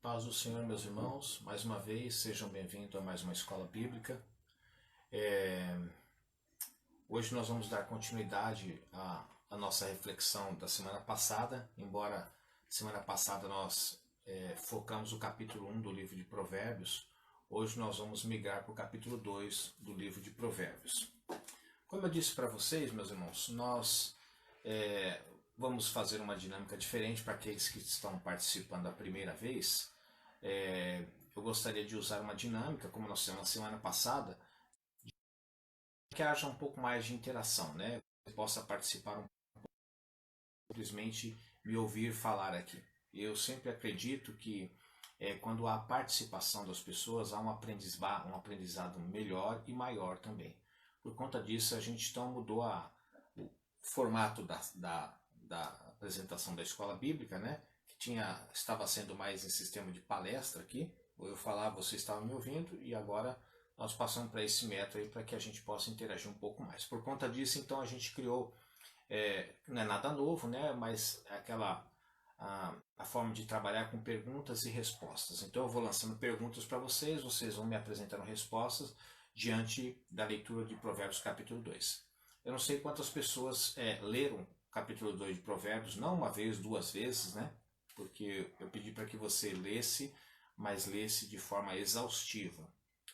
Paz do Senhor, meus irmãos, mais uma vez, sejam bem-vindos a mais uma escola bíblica. Hoje nós vamos dar continuidade à nossa reflexão da semana passada, embora semana passada nós focamos o capítulo 1 do livro de Provérbios, hoje nós vamos migrar para o capítulo 2 do livro de Provérbios. Como eu disse para vocês, meus irmãos, nós vamos fazer uma dinâmica diferente para aqueles que estão participando a primeira vez. Eu gostaria de usar uma dinâmica, como nós fizemos na semana passada, que haja um pouco mais de interação, né? Você possa participar um pouco, simplesmente me ouvir falar aqui. Eu sempre acredito que quando há participação das pessoas, há um aprendizado melhor e maior também. Por conta disso, a gente então mudou o formato da apresentação da escola bíblica, né? Que estava sendo mais em sistema de palestra aqui. Eu falava, você estava me ouvindo, e agora nós passamos para esse método aí para que a gente possa interagir um pouco mais. Por conta disso, então, a gente criou, não é nada novo, né? Mas a forma de trabalhar com perguntas e respostas. Então eu vou lançando perguntas para vocês, vocês vão me apresentando respostas diante da leitura de Provérbios capítulo 2. Eu não sei quantas pessoas leram o capítulo 2 de Provérbios, não uma vez, duas vezes, né? Porque eu pedi para que você lesse, mas lesse de forma exaustiva.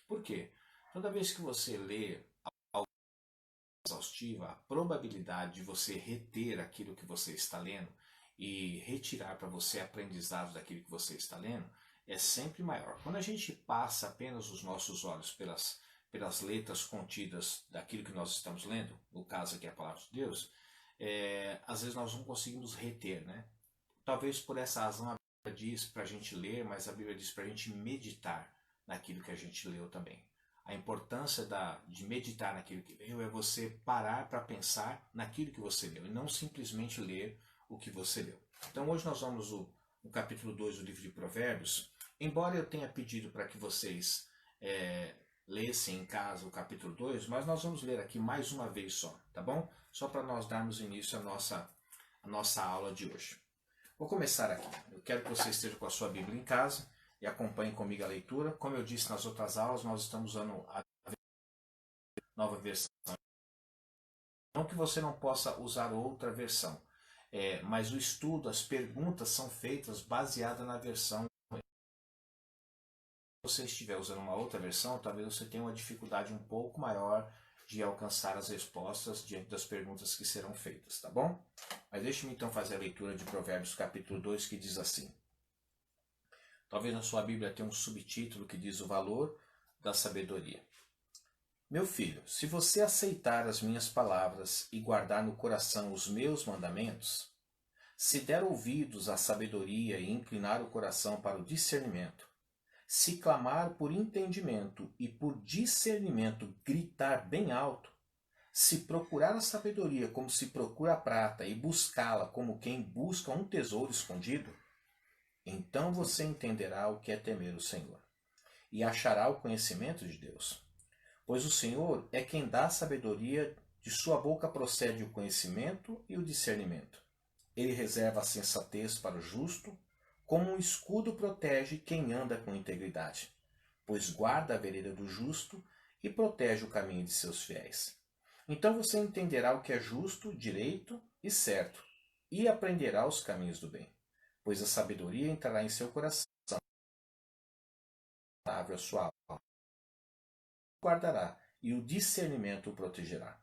Por quê? Toda vez que você lê algo exaustiva, a probabilidade de você reter aquilo que você está lendo e retirar para você aprendizados daquilo que você está lendo é sempre maior. Quando a gente passa apenas os nossos olhos pelas letras contidas daquilo que nós estamos lendo, no caso aqui a palavra de Deus, às vezes nós não conseguimos reter, né? Talvez por essa razão a Bíblia diz para a gente ler, mas a Bíblia diz para a gente meditar naquilo que a gente leu também. A importância de meditar naquilo que leu é você parar para pensar naquilo que você leu e não simplesmente ler o que você leu. Então hoje nós vamos no capítulo 2 do livro de Provérbios. Embora eu tenha pedido para que vocês lessem em casa o capítulo 2, mas nós vamos ler aqui mais uma vez só, tá bom? Só para nós darmos início à nossa aula de hoje. Vou começar aqui. Eu quero que você esteja com a sua Bíblia em casa e acompanhe comigo a leitura. Como eu disse nas outras aulas, nós estamos usando a nova versão. Não que você não possa usar outra versão, mas o estudo, as perguntas são feitas baseadas na versão. Se você estiver usando uma outra versão, talvez você tenha uma dificuldade um pouco maior de alcançar as respostas diante das perguntas que serão feitas, tá bom? Mas deixe-me então fazer a leitura de Provérbios capítulo 2, que diz assim. Talvez na sua Bíblia tenha um subtítulo que diz o valor da sabedoria. Meu filho, se você aceitar as minhas palavras e guardar no coração os meus mandamentos, se der ouvidos à sabedoria e inclinar o coração para o discernimento, se clamar por entendimento e por discernimento gritar bem alto, se procurar a sabedoria como se procura a prata e buscá-la como quem busca um tesouro escondido, então você entenderá o que é temer o Senhor e achará o conhecimento de Deus. Pois o Senhor é quem dá sabedoria, de sua boca procede o conhecimento e o discernimento. Ele reserva a sensatez para o justo, como um escudo protege quem anda com integridade, pois guarda a vereda do justo e protege o caminho de seus fiéis. Então você entenderá o que é justo, direito e certo, e aprenderá os caminhos do bem, pois a sabedoria entrará em seu coração, a sua alma guardará, e o discernimento o protegerá.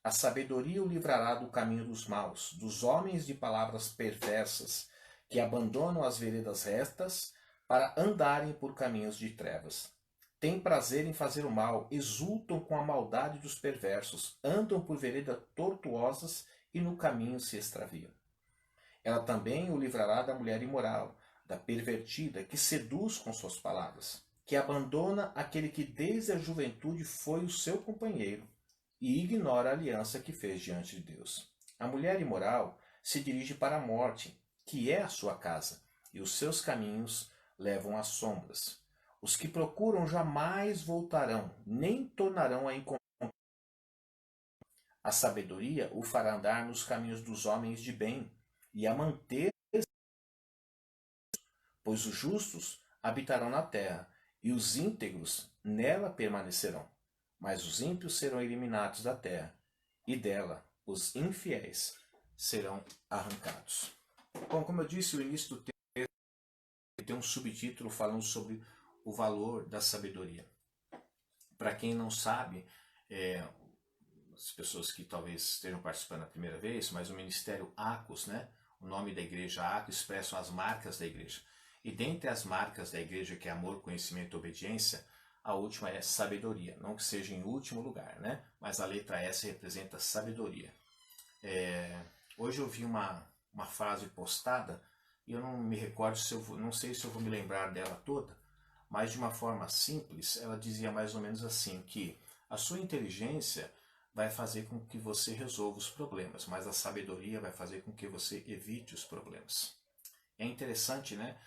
A sabedoria o livrará do caminho dos maus, dos homens de palavras perversas, que abandonam as veredas retas para andarem por caminhos de trevas. Têm prazer em fazer o mal, exultam com a maldade dos perversos, andam por veredas tortuosas e no caminho se extraviam. Ela também o livrará da mulher imoral, da pervertida, que seduz com suas palavras, que abandona aquele que desde a juventude foi o seu companheiro e ignora a aliança que fez diante de Deus. A mulher imoral se dirige para a morte, que é a sua casa, e os seus caminhos levam às sombras. Os que procuram jamais voltarão, nem tornarão a encontrar. A sabedoria o fará andar nos caminhos dos homens de bem, e a manter, pois os justos habitarão na terra, e os íntegros nela permanecerão. Mas os ímpios serão eliminados da terra, e dela os infiéis serão arrancados. Bom, como eu disse, o início do texto tem um subtítulo falando sobre o valor da sabedoria. Para quem não sabe, as pessoas que talvez estejam participando a primeira vez, mas o Ministério Acos, né? O nome da igreja Acos expressam as marcas da igreja. E dentre as marcas da igreja, que é amor, conhecimento e obediência, a última é sabedoria. Não que seja em último lugar, né? Mas a letra S representa sabedoria. Hoje eu vi uma frase postada, e eu não me recordo, não sei se eu vou me lembrar dela toda, mas de uma forma simples, ela dizia mais ou menos assim, que a sua inteligência vai fazer com que você resolva os problemas, mas a sabedoria vai fazer com que você evite os problemas. É interessante, né?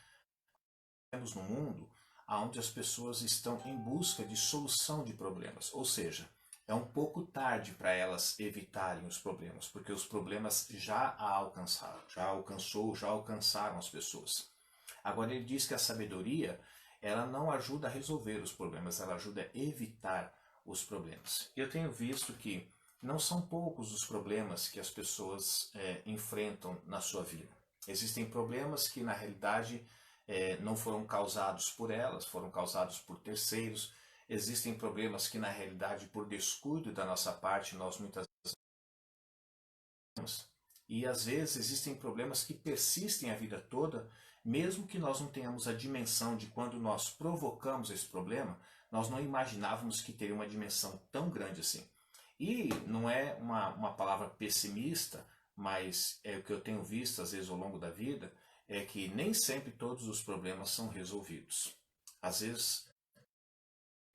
Vivemos num mundo onde as pessoas estão em busca de solução de problemas, ou seja, é um pouco tarde para elas evitarem os problemas, porque os problemas já alcançaram as pessoas. Agora ele diz que a sabedoria, ela não ajuda a resolver os problemas, ela ajuda a evitar os problemas. Eu tenho visto que não são poucos os problemas que as pessoas enfrentam na sua vida. Existem problemas que na realidade não foram causados por elas, foram causados por terceiros. Existem problemas que na realidade por descuido da nossa parte nós muitas vezes. E às vezes existem problemas que persistem a vida toda, mesmo que nós não tenhamos a dimensão de quando nós provocamos esse problema, nós não imaginávamos que teria uma dimensão tão grande assim. E não é uma palavra pessimista, mas é o que eu tenho visto às vezes ao longo da vida, é que nem sempre todos os problemas são resolvidos. Às vezes,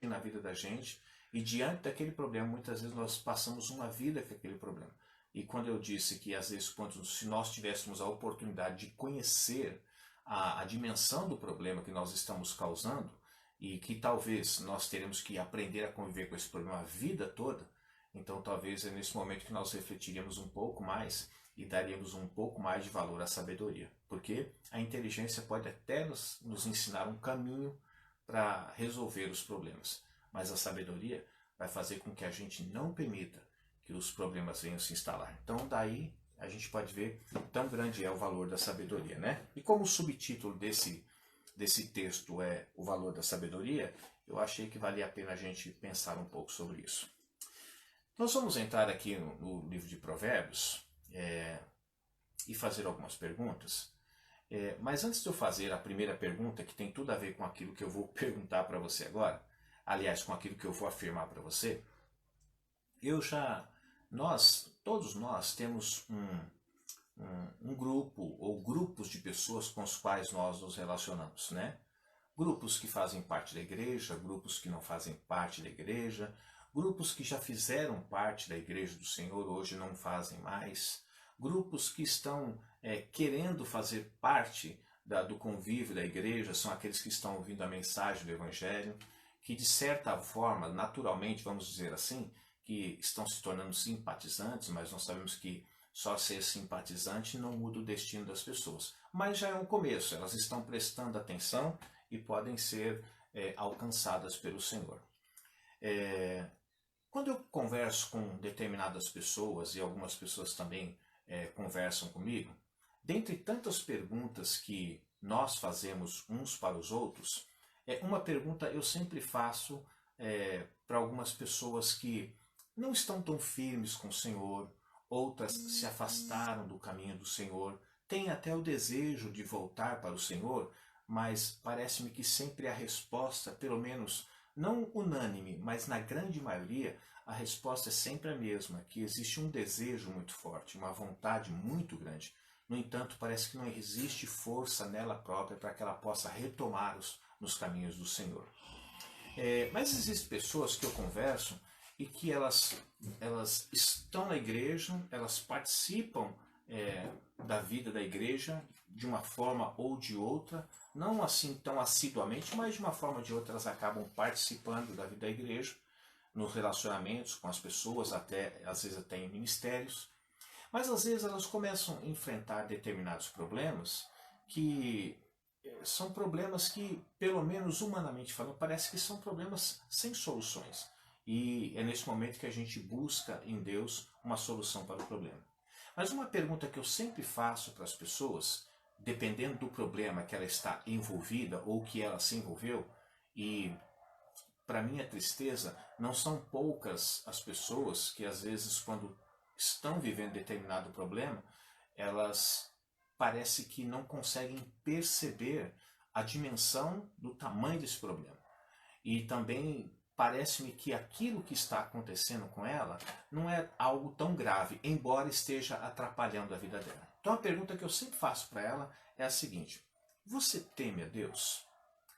na vida da gente, e diante daquele problema, muitas vezes nós passamos uma vida com aquele problema. E quando eu disse que às vezes, se nós tivéssemos a oportunidade de conhecer a dimensão do problema que nós estamos causando, e que talvez nós teremos que aprender a conviver com esse problema a vida toda, então talvez é nesse momento que nós refletiríamos um pouco mais e daríamos um pouco mais de valor à sabedoria. Porque a inteligência pode até nos ensinar um caminho para resolver os problemas, mas a sabedoria vai fazer com que a gente não permita que os problemas venham se instalar. Então daí a gente pode ver tão grande é o valor da sabedoria, né? E como o subtítulo desse texto é o valor da sabedoria, eu achei que valia a pena a gente pensar um pouco sobre isso. Nós vamos entrar aqui no livro de Provérbios e fazer algumas perguntas. Mas antes de eu fazer a primeira pergunta, que tem tudo a ver com aquilo que eu vou perguntar para você agora, aliás, com aquilo que eu vou afirmar para você, todos nós temos um grupo ou grupos de pessoas com os quais nós nos relacionamos, né? Grupos que fazem parte da igreja, grupos que não fazem parte da igreja, grupos que já fizeram parte da igreja do Senhor, hoje não fazem mais, grupos que estão querendo fazer parte do convívio da igreja, são aqueles que estão ouvindo a mensagem do Evangelho, que de certa forma, naturalmente, vamos dizer assim, que estão se tornando simpatizantes, mas nós sabemos que só ser simpatizante não muda o destino das pessoas. Mas já é um começo, elas estão prestando atenção e podem ser alcançadas pelo Senhor. Quando eu converso com determinadas pessoas, e algumas pessoas também conversam comigo, dentre tantas perguntas que nós fazemos uns para os outros, uma pergunta eu sempre faço para algumas pessoas que não estão tão firmes com o Senhor, outras se afastaram do caminho do Senhor, têm até o desejo de voltar para o Senhor, mas parece-me que sempre a resposta, pelo menos não unânime, mas na grande maioria, a resposta é sempre a mesma, que existe um desejo muito forte, uma vontade muito grande. No entanto, parece que não existe força nela própria para que ela possa retomar nos caminhos do Senhor. Mas existem pessoas que eu converso e que elas estão na igreja, elas participam da vida da igreja de uma forma ou de outra, não assim tão assiduamente, mas de uma forma ou de outra elas acabam participando da vida da igreja, nos relacionamentos com as pessoas, às vezes até em ministérios. Mas às vezes elas começam a enfrentar determinados problemas que são problemas que, pelo menos humanamente falando, parece que são problemas sem soluções. E é nesse momento que a gente busca em Deus uma solução para o problema. Mas uma pergunta que eu sempre faço para as pessoas, dependendo do problema que ela está envolvida ou que ela se envolveu, e para minha tristeza, não são poucas as pessoas que às vezes quando estão vivendo determinado problema, elas parece que não conseguem perceber a dimensão do tamanho desse problema. E também parece-me que aquilo que está acontecendo com ela não é algo tão grave, embora esteja atrapalhando a vida dela. Então a pergunta que eu sempre faço para ela é a seguinte: você teme a Deus?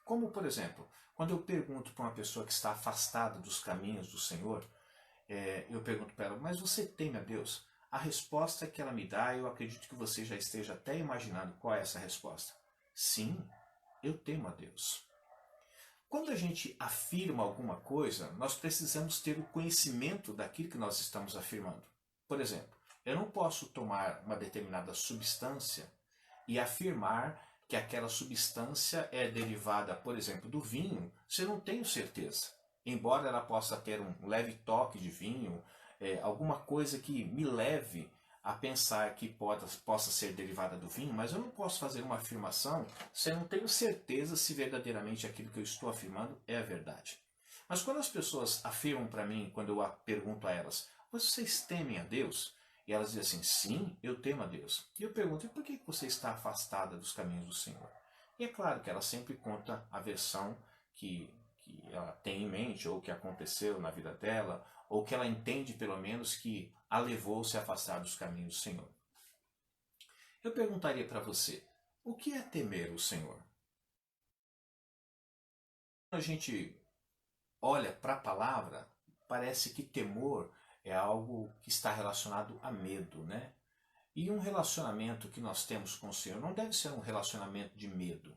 Como, por exemplo, quando eu pergunto para uma pessoa que está afastada dos caminhos do Senhor, eu pergunto para ela, mas você teme a Deus? A resposta que ela me dá, eu acredito que você já esteja até imaginando qual é essa resposta. Sim, eu temo a Deus. Quando a gente afirma alguma coisa, nós precisamos ter o conhecimento daquilo que nós estamos afirmando. Por exemplo, eu não posso tomar uma determinada substância e afirmar que aquela substância é derivada, por exemplo, do vinho, se eu não tenho certeza. Embora ela possa ter um leve toque de vinho, alguma coisa que me leve a pensar que possa ser derivada do vinho, mas eu não posso fazer uma afirmação se eu não tenho certeza se verdadeiramente aquilo que eu estou afirmando é a verdade. Mas quando as pessoas afirmam para mim, quando eu pergunto a elas, vocês temem a Deus? E elas dizem assim, sim, eu temo a Deus. E eu pergunto, e por que você está afastada dos caminhos do Senhor? E é claro que ela sempre conta a versão que ela tem em mente, ou que aconteceu na vida dela, ou que ela entende pelo menos que a levou a se afastar dos caminhos do Senhor. Eu perguntaria para você, o que é temer o Senhor? Quando a gente olha para a palavra, parece que temor é algo que está relacionado a medo, né? E um relacionamento que nós temos com o Senhor não deve ser um relacionamento de medo,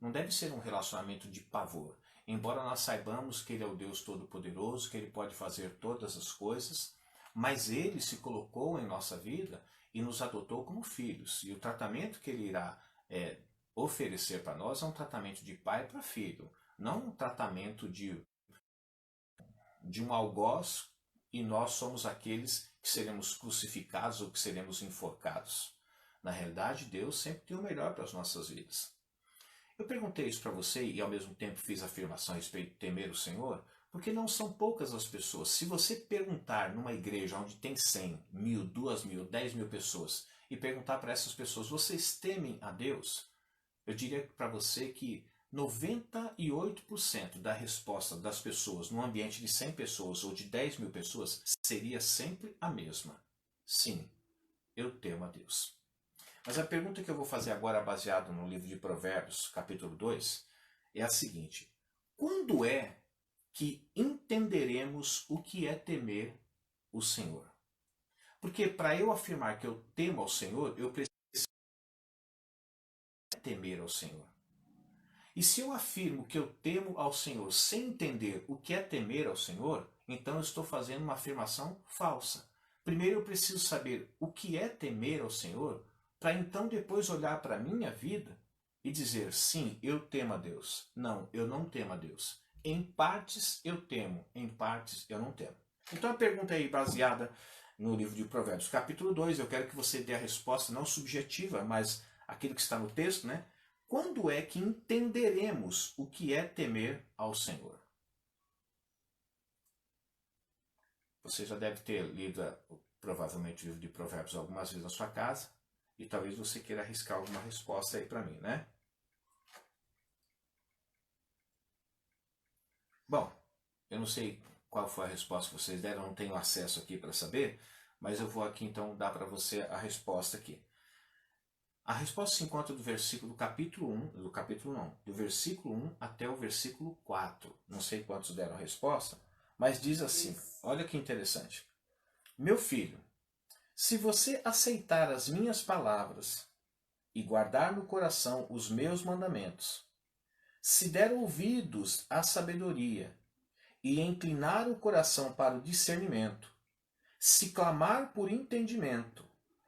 não deve ser um relacionamento de pavor. Embora nós saibamos que Ele é o Deus Todo-Poderoso, que Ele pode fazer todas as coisas, mas Ele se colocou em nossa vida e nos adotou como filhos. E o tratamento que Ele irá oferecer para nós é um tratamento de pai para filho, não um tratamento de um algoz e nós somos aqueles que seremos crucificados ou que seremos enforcados. Na realidade, Deus sempre tem o melhor para as nossas vidas. Eu perguntei isso para você e ao mesmo tempo fiz a afirmação a respeito de temer o Senhor, porque não são poucas as pessoas. Se você perguntar numa igreja onde tem 100, 1000, 2000, 10.000 pessoas e perguntar para essas pessoas, vocês temem a Deus? Eu diria para você que 98% da resposta das pessoas num ambiente de 100 pessoas ou de 10.000 pessoas seria sempre a mesma. Sim, eu temo a Deus. Mas a pergunta que eu vou fazer agora, baseado no livro de Provérbios, capítulo 2, é a seguinte: quando é que entenderemos o que é temer o Senhor? Porque para eu afirmar que eu temo ao Senhor, eu preciso temer ao Senhor. E se eu afirmo que eu temo ao Senhor sem entender o que é temer ao Senhor, então eu estou fazendo uma afirmação falsa. Primeiro eu preciso saber o que é temer ao Senhor, para então depois olhar para a minha vida e dizer, sim, eu temo a Deus. Não, eu não temo a Deus. Em partes eu temo, em partes eu não temo. Então a pergunta aí baseada no livro de Provérbios, capítulo 2, eu quero que você dê a resposta não subjetiva, mas aquilo que está no texto, né? Quando é que entenderemos o que é temer ao Senhor? Você já deve ter lido provavelmente o livro de Provérbios algumas vezes na sua casa e talvez você queira arriscar alguma resposta aí para mim, né? Bom, eu não sei qual foi a resposta que vocês deram, não tenho acesso aqui para saber, mas eu vou aqui então dar para você a resposta aqui. A resposta se encontra do versículo do capítulo 1, do versículo 1 até o versículo 4. Não sei quantos deram a resposta, mas diz assim, olha que interessante. Meu filho, se você aceitar as minhas palavras e guardar no coração os meus mandamentos, se der ouvidos à sabedoria e inclinar o coração para o discernimento, se clamar por entendimento,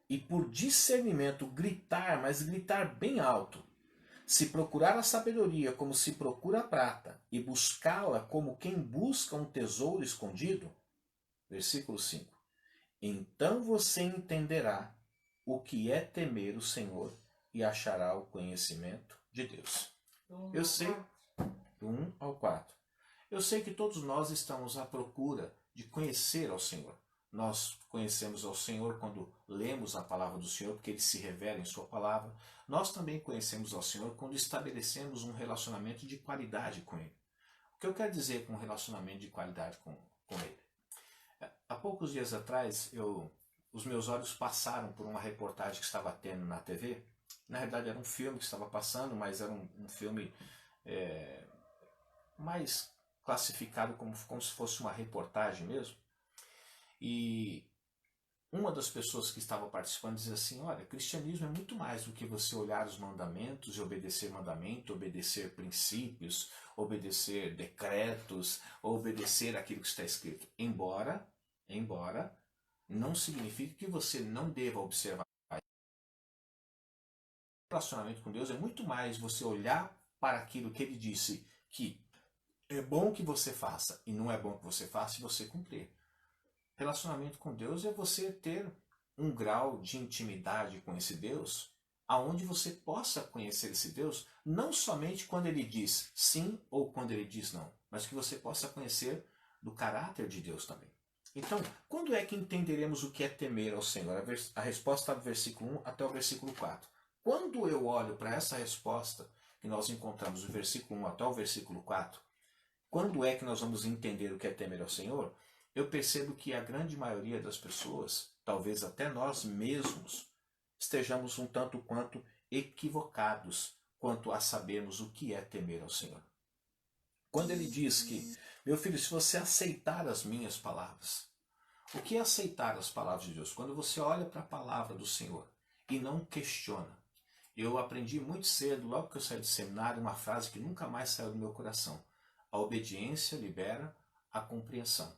e por discernimento gritar, mas gritar bem alto, Se procurar a sabedoria como se procura a prata, e buscá-la como quem busca um tesouro escondido, versículo 5, então você entenderá o que é temer o Senhor e achará o conhecimento de Deus. Eu sei, do 1 ao 4. Eu sei que todos nós estamos à procura de conhecer ao Senhor. Nós conhecemos ao Senhor quando lemos a palavra do Senhor, porque Ele se revela em Sua palavra. Nós também conhecemos ao Senhor quando estabelecemos um relacionamento de qualidade com Ele. O que eu quero dizer com um relacionamento de qualidade com Ele? Há poucos dias atrás, os meus olhos passaram por uma reportagem que estava tendo na TV. Na verdade era um filme que estava passando, mas era um filme mais classificado como se fosse uma reportagem mesmo. E uma das pessoas que estava participando dizia assim, olha, cristianismo é muito mais do que você olhar os mandamentos e obedecer mandamento, obedecer princípios, obedecer decretos, obedecer aquilo que está escrito. Embora não signifique que você não deva observar. O relacionamento com Deus é muito mais você olhar para aquilo que Ele disse que é bom que você faça e não é bom que você faça e você cumprir. Relacionamento com Deus é você ter um grau de intimidade com esse Deus, aonde você possa conhecer esse Deus, não somente quando Ele diz sim ou quando Ele diz não, mas que você possa conhecer do caráter de Deus também. Então, quando é que entenderemos o que é temer ao Senhor? A resposta está do versículo 1 até o versículo 4. Quando eu olho para essa resposta que nós encontramos do versículo 1 até o versículo 4, quando é que nós vamos entender o que é temer ao Senhor? Eu percebo que a grande maioria das pessoas, talvez até nós mesmos, estejamos um tanto quanto equivocados quanto a sabermos o que é temer ao Senhor. Quando ele diz que, meu filho, se você aceitar as minhas palavras, o que é aceitar as palavras de Deus? Quando você olha para a palavra do Senhor e não questiona. Eu aprendi muito cedo, logo que eu saí do seminário, uma frase que nunca mais saiu do meu coração. A obediência libera a compreensão.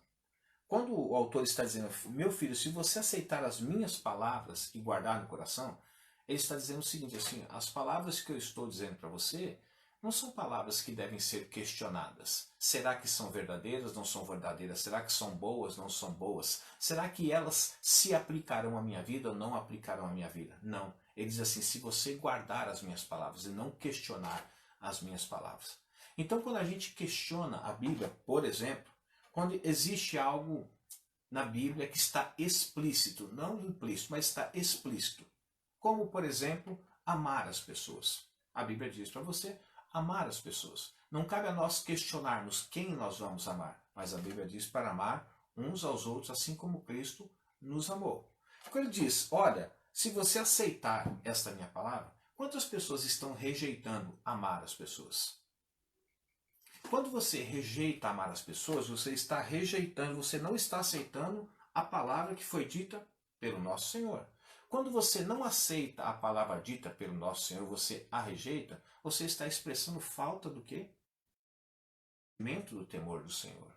Quando o autor está dizendo, meu filho, se você aceitar as minhas palavras e guardar no coração, ele está dizendo o seguinte, assim, as palavras que eu estou dizendo para você não são palavras que devem ser questionadas. Será que são verdadeiras, não são verdadeiras? Será que são boas, não são boas? Será que elas se aplicarão à minha vida ou não aplicarão à minha vida? Não. Ele diz assim, se você guardar as minhas palavras e não questionar as minhas palavras. Então, quando a gente questiona a Bíblia, por exemplo, quando existe algo na Bíblia que está explícito, não implícito, mas está explícito, como, por exemplo, amar as pessoas. A Bíblia diz para você amar as pessoas. Não cabe a nós questionarmos quem nós vamos amar, mas a Bíblia diz para amar uns aos outros, assim como Cristo nos amou. Quando ele diz, olha, se você aceitar esta minha palavra, quantas pessoas estão rejeitando amar as pessoas? Quando você rejeita amar as pessoas, você está rejeitando, você não está aceitando a palavra que foi dita pelo nosso Senhor. Quando você não aceita a palavra dita pelo nosso Senhor, você a rejeita, você está expressando falta do quê? Do temor do Senhor.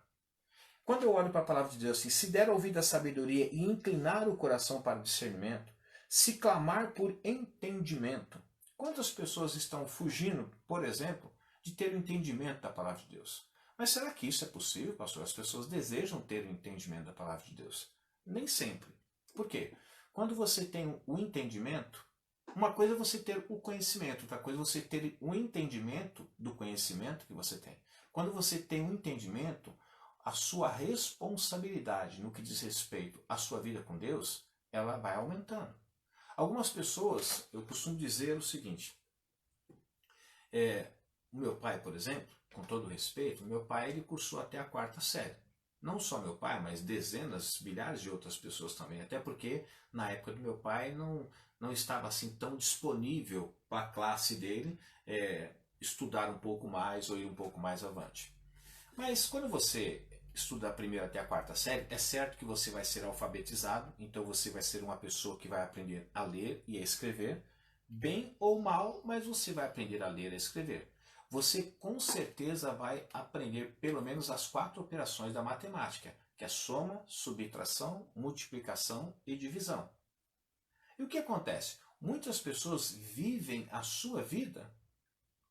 Quando eu olho para a palavra de Deus assim, se der ouvido à sabedoria e inclinar o coração para o discernimento, se clamar por entendimento, quantas pessoas estão fugindo, por exemplo, de ter o entendimento da palavra de Deus? Mas será que isso é possível, pastor? As pessoas desejam ter o entendimento da palavra de Deus. Nem sempre. Por quê? Quando você tem o entendimento, uma coisa é você ter o conhecimento, outra coisa é você ter o entendimento do conhecimento que você tem. Quando você tem o entendimento, a sua responsabilidade no que diz respeito à sua vida com Deus, ela vai aumentando. Algumas pessoas, eu costumo dizer o seguinte, o meu pai, por exemplo, com todo respeito, meu pai ele cursou até a 4ª série. Não só meu pai, mas dezenas, milhares de outras pessoas também. Até porque na época do meu pai não estava assim tão disponível para a classe dele estudar um pouco mais ou ir um pouco mais avante. Mas quando você estuda a 1ª até a 4ª série, é certo que você vai ser alfabetizado, então você vai ser uma pessoa que vai aprender a ler e a escrever, bem ou mal, mas você vai aprender a ler e a escrever. Você com certeza vai aprender pelo menos as 4 operações da matemática, que é soma, subtração, multiplicação e divisão. E o que acontece? Muitas pessoas vivem a sua vida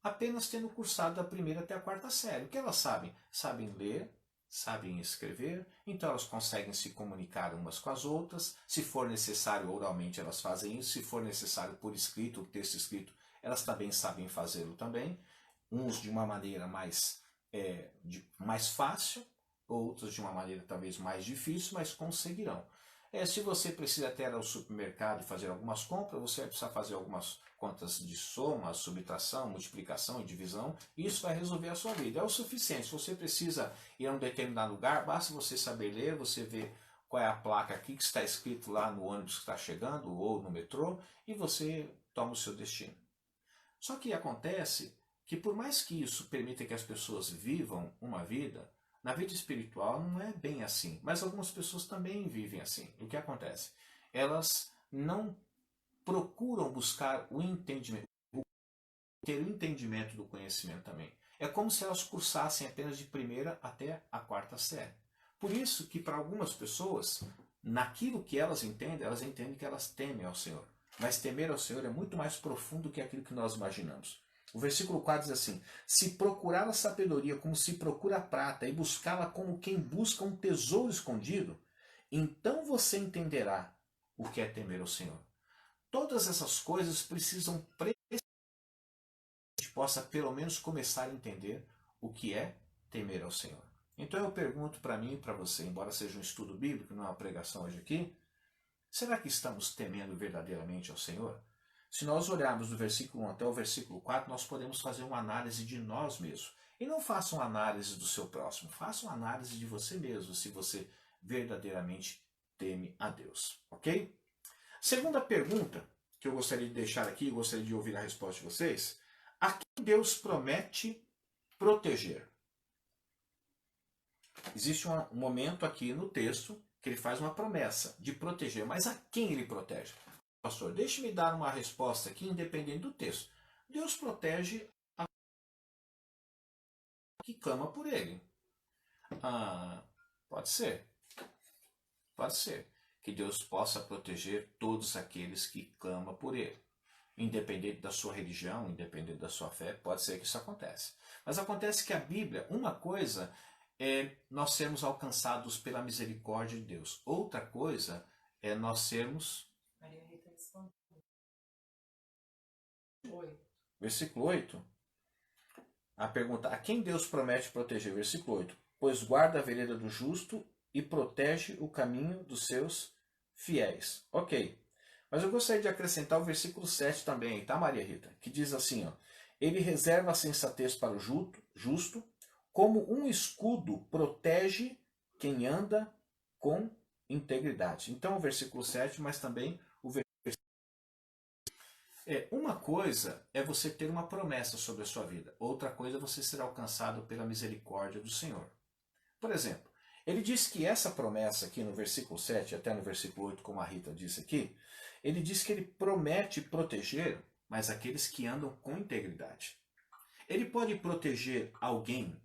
apenas tendo cursado da primeira até a quarta série. O que elas sabem? Sabem ler, sabem escrever, então elas conseguem se comunicar umas com as outras. Se for necessário oralmente, elas fazem isso. Se for necessário por escrito, o texto escrito, elas também sabem fazê-lo também. Uns de uma maneira mais fácil, outros de uma maneira talvez mais difícil, mas conseguirão. Se você precisa até ir ao supermercado e fazer algumas compras, você vai precisar fazer algumas contas de soma, subtração, multiplicação e divisão, e isso vai resolver a sua vida. É o suficiente. Se você precisa ir a um determinado lugar, basta você saber ler, você ver qual é a placa aqui que está escrito lá no ônibus que está chegando ou no metrô, e você toma o seu destino. Só que acontece que por mais que isso permita que as pessoas vivam uma vida, na vida espiritual não é bem assim, mas algumas pessoas também vivem assim. O que acontece? Elas não procuram buscar o entendimento, ter o entendimento do conhecimento também. É como se elas cursassem apenas de primeira até a quarta série. Por isso que para algumas pessoas, naquilo que elas entendem que elas temem ao Senhor. Mas temer ao Senhor é muito mais profundo que aquilo que nós imaginamos. O versículo 4 diz assim: se procurar a sabedoria como se procura a prata e buscá-la como quem busca um tesouro escondido, então você entenderá o que é temer ao Senhor. Todas essas coisas precisam que a gente possa pelo menos começar a entender o que é temer ao Senhor. Então eu pergunto para mim e para você, embora seja um estudo bíblico, não é uma pregação hoje aqui, será que estamos temendo verdadeiramente ao Senhor? Se nós olharmos do versículo 1 até o versículo 4, nós podemos fazer uma análise de nós mesmos. E não faça uma análise do seu próximo, faça uma análise de você mesmo, se você verdadeiramente teme a Deus. Ok? Segunda pergunta que eu gostaria de deixar aqui, gostaria de ouvir a resposta de vocês. A quem Deus promete proteger? Existe um momento aqui no texto que ele faz uma promessa de proteger, mas a quem ele protege? Pastor, deixe-me dar uma resposta aqui, independente do texto. Deus protege a que clama por ele. Pode ser. Pode ser que Deus possa proteger todos aqueles que clamam por ele. Independente da sua religião, independente da sua fé, pode ser que isso aconteça. Mas acontece que a Bíblia, uma coisa é nós sermos alcançados pela misericórdia de Deus. Outra coisa é nós sermos... Versículo 8. A pergunta: a quem Deus promete proteger? Versículo 8. Pois guarda a vereda do justo e protege o caminho dos seus fiéis. Ok. Mas eu gostaria de acrescentar o versículo 7 também, tá, Maria Rita? Que diz assim, ó: ele reserva a sensatez para o justo, como um escudo protege quem anda com integridade. Então o versículo 7, mas também o versículo... Uma coisa é você ter uma promessa sobre a sua vida. Outra coisa é você ser alcançado pela misericórdia do Senhor. Por exemplo, ele diz que essa promessa aqui no versículo 7, até no versículo 8, como a Rita disse aqui, ele diz que ele promete proteger, mas aqueles que andam com integridade. Ele pode proteger alguém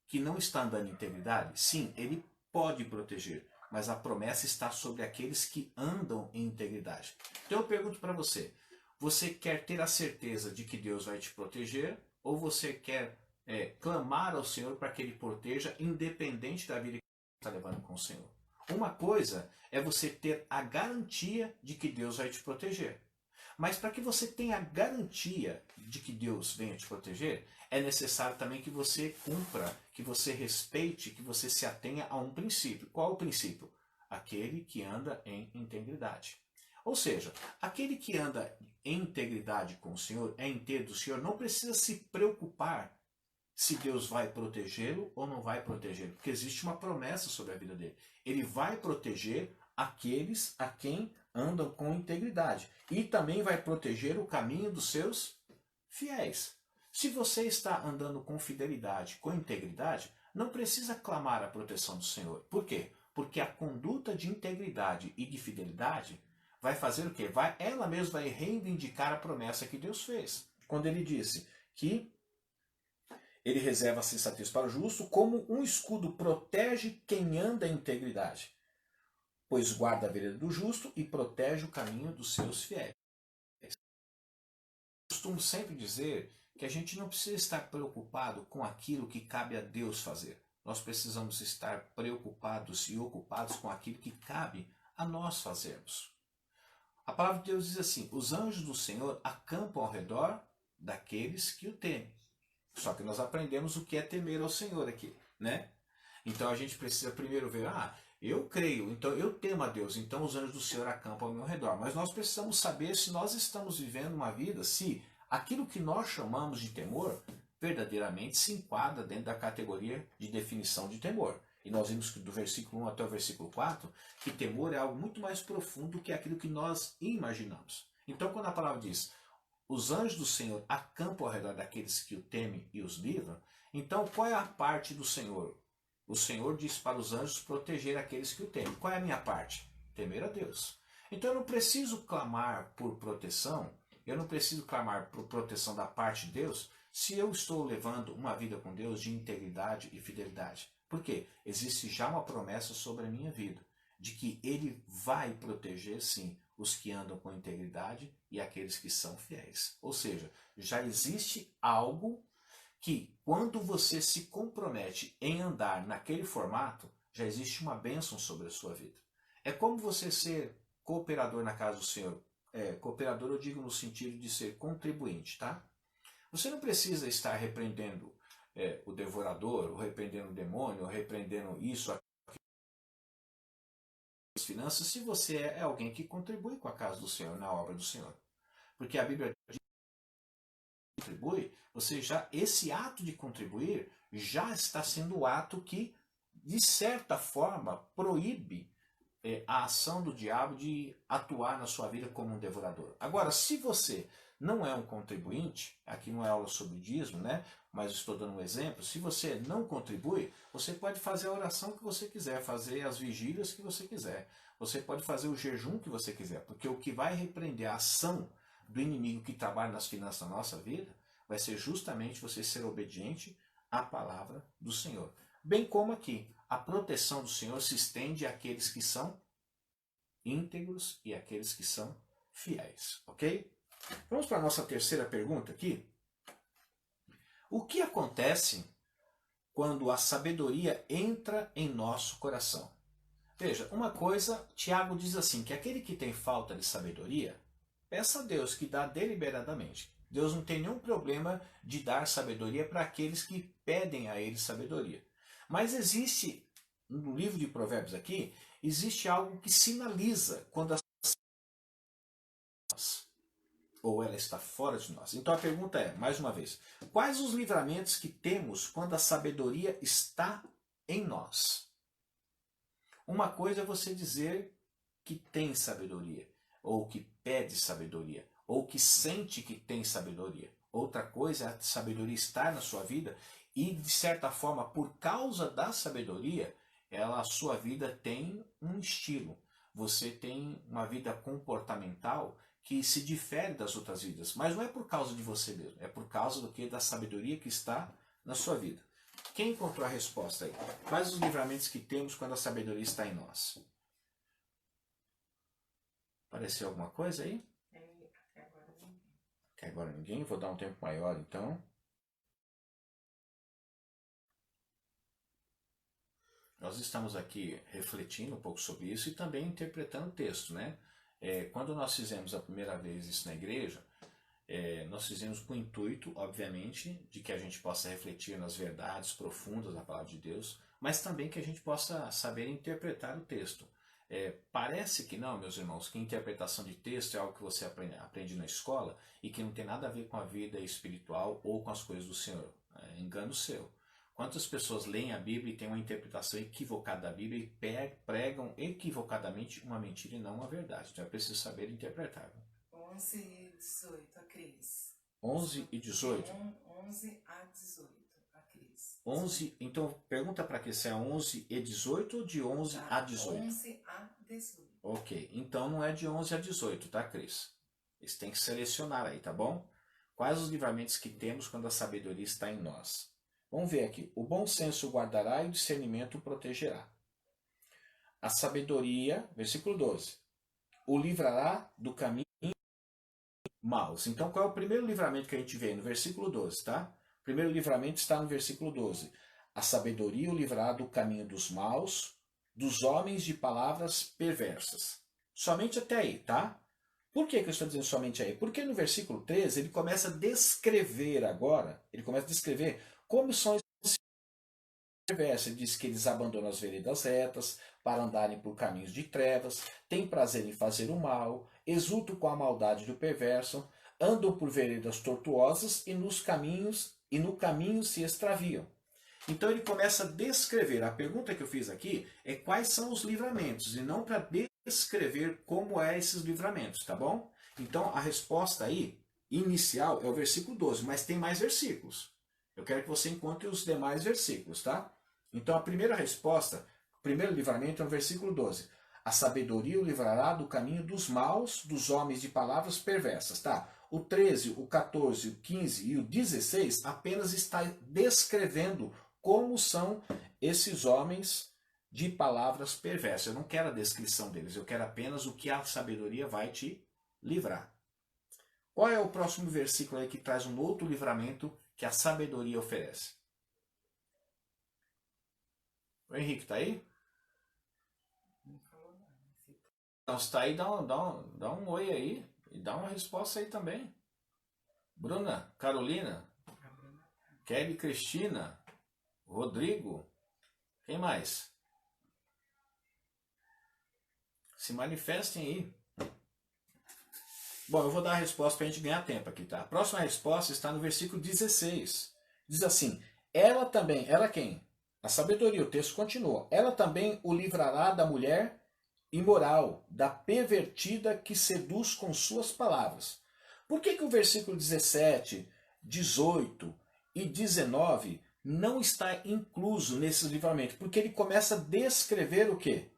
que não está andando em integridade? Sim, ele pode proteger, mas a promessa está sobre aqueles que andam em integridade. Então eu pergunto para você, você quer ter a certeza de que Deus vai te proteger ou você quer clamar ao Senhor para que Ele proteja independente da vida que você está levando com o Senhor? Uma coisa é você ter a garantia de que Deus vai te proteger. Mas para que você tenha a garantia de que Deus venha te proteger, é necessário também que você cumpra, que você respeite, que você se atenha a um princípio. Qual é o princípio? Aquele que anda em integridade. Ou seja, aquele que anda em integridade com o Senhor, é inteiro do Senhor, não precisa se preocupar se Deus vai protegê-lo ou não vai protegê-lo, porque existe uma promessa sobre a vida dele. Ele vai proteger aqueles a quem andam com integridade e também vai proteger o caminho dos seus fiéis. Se você está andando com fidelidade, com integridade, não precisa clamar a proteção do Senhor. Por quê? Porque a conduta de integridade e de fidelidade vai fazer o quê? Ela mesma vai reivindicar a promessa que Deus fez. Quando ele disse que ele reserva a sensatez para o justo, como um escudo protege quem anda em integridade, pois guarda a vereda do justo e protege o caminho dos seus fiéis. Eu costumo sempre dizer que a gente não precisa estar preocupado com aquilo que cabe a Deus fazer. Nós precisamos estar preocupados e ocupados com aquilo que cabe a nós fazermos. A palavra de Deus diz assim: os anjos do Senhor acampam ao redor daqueles que o temem. Só que nós aprendemos o que é temer ao Senhor aqui, né? Então a gente precisa primeiro ver, eu creio, então eu temo a Deus, então os anjos do Senhor acampam ao meu redor. Mas nós precisamos saber se nós estamos vivendo uma vida, se aquilo que nós chamamos de temor verdadeiramente se enquadra dentro da categoria de definição de temor. E nós vimos que do versículo 1 até o versículo 4, que temor é algo muito mais profundo que aquilo que nós imaginamos. Então quando a palavra diz, os anjos do Senhor acampam ao redor daqueles que o temem e os livram, então qual é a parte do Senhor? O Senhor diz para os anjos proteger aqueles que o temem. Qual é a minha parte? Temer a Deus. Então eu não preciso clamar por proteção, eu não preciso clamar por proteção da parte de Deus, se eu estou levando uma vida com Deus de integridade e fidelidade. Por quê? Existe já uma promessa sobre a minha vida, de que Ele vai proteger, sim, os que andam com integridade e aqueles que são fiéis. Ou seja, já existe algo que, quando você se compromete em andar naquele formato, já existe uma bênção sobre a sua vida. É como você ser cooperador na casa do Senhor. Cooperador eu digo no sentido de ser contribuinte, tá? Você não precisa estar repreendendo o devorador, ou repreendendo o demônio, ou repreendendo isso, as finanças, se você é alguém que contribui com a casa do Senhor, na obra do Senhor. Porque a Bíblia diz que contribui, esse ato de contribuir já está sendo o ato que, de certa forma, proíbe a ação do diabo de atuar na sua vida como um devorador. Agora, se você não é um contribuinte, aqui não é aula sobre dízimo, né? Mas estou dando um exemplo, se você não contribui, você pode fazer a oração que você quiser, fazer as vigílias que você quiser, você pode fazer o jejum que você quiser, porque o que vai repreender a ação do inimigo que trabalha nas finanças da nossa vida, vai ser justamente você ser obediente à palavra do Senhor. Bem como aqui, a proteção do Senhor se estende àqueles que são íntegros e àqueles que são fiéis, ok? Vamos para a nossa terceira pergunta aqui. O que acontece quando a sabedoria entra em nosso coração? Veja, uma coisa, Tiago diz assim, que aquele que tem falta de sabedoria, peça a Deus que dá deliberadamente. Deus não tem nenhum problema de dar sabedoria para aqueles que pedem a Ele sabedoria. Mas existe, no livro de Provérbios aqui, existe algo que sinaliza quando a ou ela está fora de nós. Então a pergunta é, mais uma vez, quais os livramentos que temos quando a sabedoria está em nós? Uma coisa é você dizer que tem sabedoria, ou que pede sabedoria, ou que sente que tem sabedoria. Outra coisa é a sabedoria estar na sua vida e, de certa forma, por causa da sabedoria, a sua vida tem um estilo. Você tem uma vida comportamental que se difere das outras vidas. Mas não é por causa de você mesmo, é por causa do que? Da sabedoria que está na sua vida. Quem encontrou a resposta aí? Quais os livramentos que temos quando a sabedoria está em nós? Apareceu alguma coisa aí? Até agora ninguém. Vou dar um tempo maior então. Nós estamos aqui refletindo um pouco sobre isso e também interpretando o texto, né? Quando nós fizemos a primeira vez isso na igreja, nós fizemos com o intuito, obviamente, de que a gente possa refletir nas verdades profundas da palavra de Deus, mas também que a gente possa saber interpretar o texto. Parece que não, meus irmãos, que interpretação de texto é algo que você aprende na escola e que não tem nada a ver com a vida espiritual ou com as coisas do Senhor. Engano seu. Quantas pessoas leem a Bíblia e têm uma interpretação equivocada da Bíblia e pregam equivocadamente uma mentira e não uma verdade? Então é preciso saber interpretar. 11 e 18, a Cris. 11 e 18? 11 a 18, a Cris. 11, então pergunta para que se é 11 e 18 ou de 11 a 18? 11 a 18. Ok, então não é de 11 a 18, tá, Cris? Você tem que selecionar aí, tá bom? Quais os livramentos que temos quando a sabedoria está em nós? Vamos ver aqui. O bom senso guardará e o discernimento o protegerá. A sabedoria, versículo 12, o livrará do caminho maus. Então, qual é o primeiro livramento que a gente vê? No versículo 12, tá? O primeiro livramento está no versículo 12. A sabedoria o livrará do caminho dos maus, dos homens de palavras perversas. Somente até aí, tá? Por que eu estou dizendo somente aí? Porque no versículo 13 ele começa a descrever agora, ele começa a descrever como são esses perversos. Ele diz que eles abandonam as veredas retas para andarem por caminhos de trevas, têm prazer em fazer o mal, exultam com a maldade do perverso, andam por veredas tortuosas e no caminho se extraviam. Então ele começa a descrever. A pergunta que eu fiz aqui é quais são os livramentos, e não para descrever como é esses livramentos, tá bom? Então a resposta aí, inicial, é o versículo 12, mas tem mais versículos. Eu quero que você encontre os demais versículos, tá? Então a primeira resposta, o primeiro livramento é o versículo 12. A sabedoria o livrará do caminho dos maus, dos homens de palavras perversas, tá? O 13, o 14, o 15 e o 16 apenas está descrevendo como são esses homens de palavras perversas. Eu não quero a descrição deles, eu quero apenas o que a sabedoria vai te livrar. Qual é o próximo versículo aí que traz um outro livramento que a sabedoria oferece? O Henrique está aí? Então, se está aí, dá um oi aí e dá uma resposta aí também. Bruna, Carolina, Kelly, Cristina, Rodrigo, quem mais? Se manifestem aí. Bom, eu vou dar a resposta para a gente ganhar tempo aqui, tá? A próxima resposta está no versículo 16. Diz assim, ela também, ela quem? A sabedoria, o texto continua. Ela também o livrará da mulher imoral, da pervertida que seduz com suas palavras. Por que o versículo 17, 18 e 19 não está incluso nesse livramento? Porque ele começa a descrever o quê?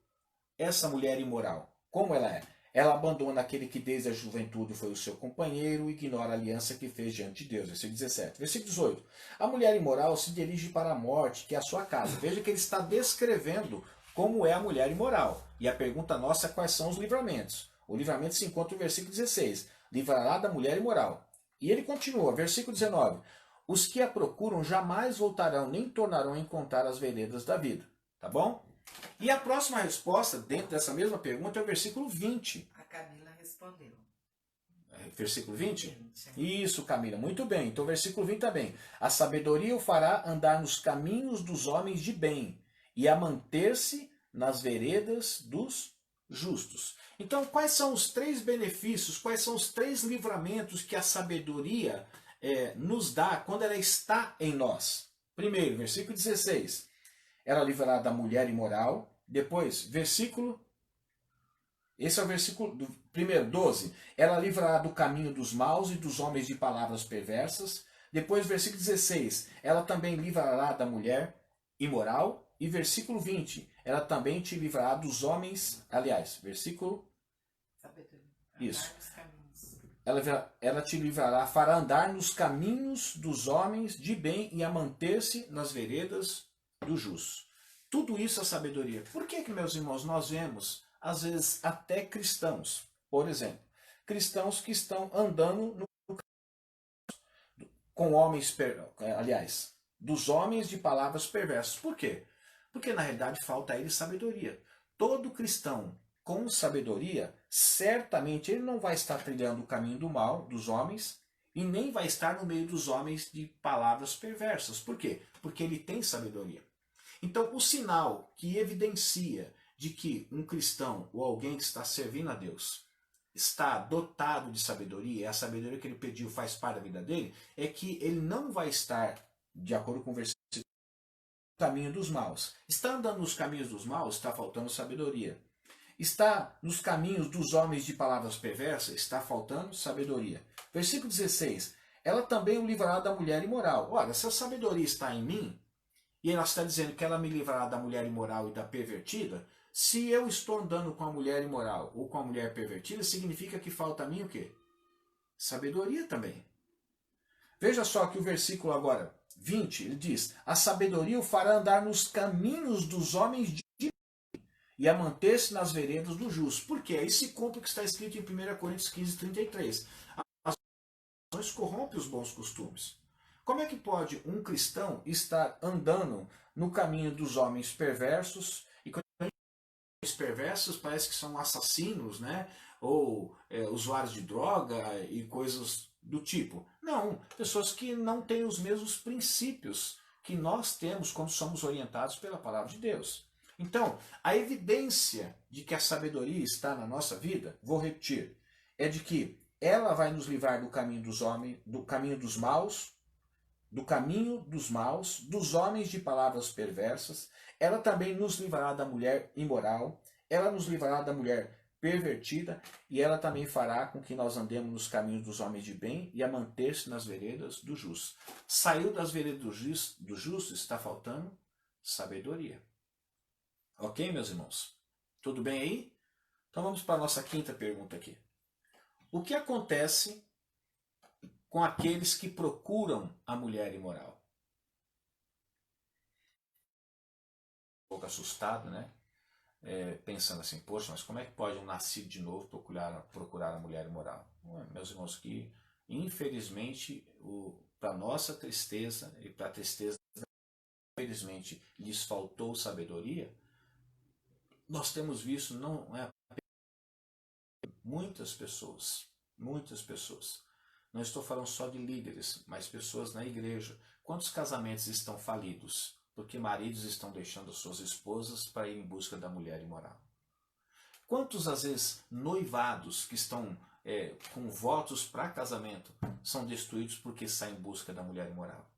Essa mulher imoral. Como ela é? Ela abandona aquele que desde a juventude foi o seu companheiro e ignora a aliança que fez diante de Deus. Versículo 17. Versículo 18. A mulher imoral se dirige para a morte, que é a sua casa. Veja que ele está descrevendo como é a mulher imoral. E a pergunta nossa é quais são os livramentos. O livramento se encontra no versículo 16. Livrará da mulher imoral. E ele continua, versículo 19. Os que a procuram jamais voltarão, nem tornarão a encontrar as veredas da vida. Tá bom? E a próxima resposta, dentro dessa mesma pergunta, é o versículo 20. A Camila respondeu. Versículo 20? Isso, Camila, muito bem. Então, versículo 20 também. A sabedoria o fará andar nos caminhos dos homens de bem e a manter-se nas veredas dos justos. Então, quais são os três benefícios, quais são os três livramentos que a sabedoria nos dá quando ela está em nós? Primeiro, versículo 16. Ela livrará da mulher imoral. Depois, versículo... Esse é o versículo... Primeiro, 12. Ela livrará do caminho dos maus e dos homens de palavras perversas. Depois, versículo 16. Ela também livrará da mulher imoral. E versículo 20. Ela também te livrará dos homens... Aliás, versículo... Isso. Ela te livrará, fará andar nos caminhos dos homens de bem e a manter-se nas veredas do justo. Tudo isso é sabedoria. Por que, meus irmãos, nós vemos, às vezes, até cristãos, por exemplo, cristãos que estão andando com homens, aliás, dos homens de palavras perversas. Por quê? Porque, na realidade, falta a eles sabedoria. Todo cristão com sabedoria, certamente ele não vai estar trilhando o caminho do mal, dos homens, e nem vai estar no meio dos homens de palavras perversas. Por quê? Porque ele tem sabedoria. Então, o sinal que evidencia de que um cristão ou alguém que está servindo a Deus está dotado de sabedoria, e a sabedoria que ele pediu faz parte da vida dele, é que ele não vai estar, de acordo com o versículo, no caminho dos maus. Está andando nos caminhos dos maus, está faltando sabedoria. Está nos caminhos dos homens de palavras perversas, está faltando sabedoria. Versículo 16. Ela também o livrará da mulher imoral. Ora, se a sabedoria está em mim, e ela está dizendo que ela me livrará da mulher imoral e da pervertida, se eu estou andando com a mulher imoral ou com a mulher pervertida, significa que falta a mim o quê? Sabedoria também. Veja só que o versículo agora, 20, ele diz, a sabedoria o fará andar nos caminhos dos homens de e a manter-se nas veredas do justo. Por quê? Aí se cumpre o que está escrito em 1 Coríntios 15, 33. corrompe os bons costumes. Como é que pode um cristão estar andando no caminho dos homens perversos? E quando os perversos parece que são assassinos, né? Ou usuários de droga e coisas do tipo. Não, pessoas que não têm os mesmos princípios que nós temos quando somos orientados pela palavra de Deus. Então, a evidência de que a sabedoria está na nossa vida, vou repetir, é de que ela vai nos livrar do caminho dos homens, do caminho dos maus, dos homens de palavras perversas. Ela também nos livrará da mulher imoral, ela nos livrará da mulher pervertida, e ela também fará com que nós andemos nos caminhos dos homens de bem e a manter-se nas veredas do justo. Saiu das veredas do justo, está faltando sabedoria. Ok, meus irmãos? Tudo bem aí? Então vamos para a nossa quinta pergunta aqui. O que acontece com aqueles que procuram a mulher imoral? Um pouco assustado, né? Pensando assim, poxa, mas como é que pode um nascido de novo procurar a mulher imoral? Meus irmãos, que infelizmente, para nossa tristeza e para a tristeza, infelizmente, lhes faltou sabedoria. Nós temos visto muitas pessoas, não estou falando só de líderes, mas pessoas na igreja. Quantos casamentos estão falidos? Porque maridos estão deixando suas esposas para ir em busca da mulher imoral. Quantos, às vezes, noivados que estão com votos para casamento são destruídos porque saem em busca da mulher imoral?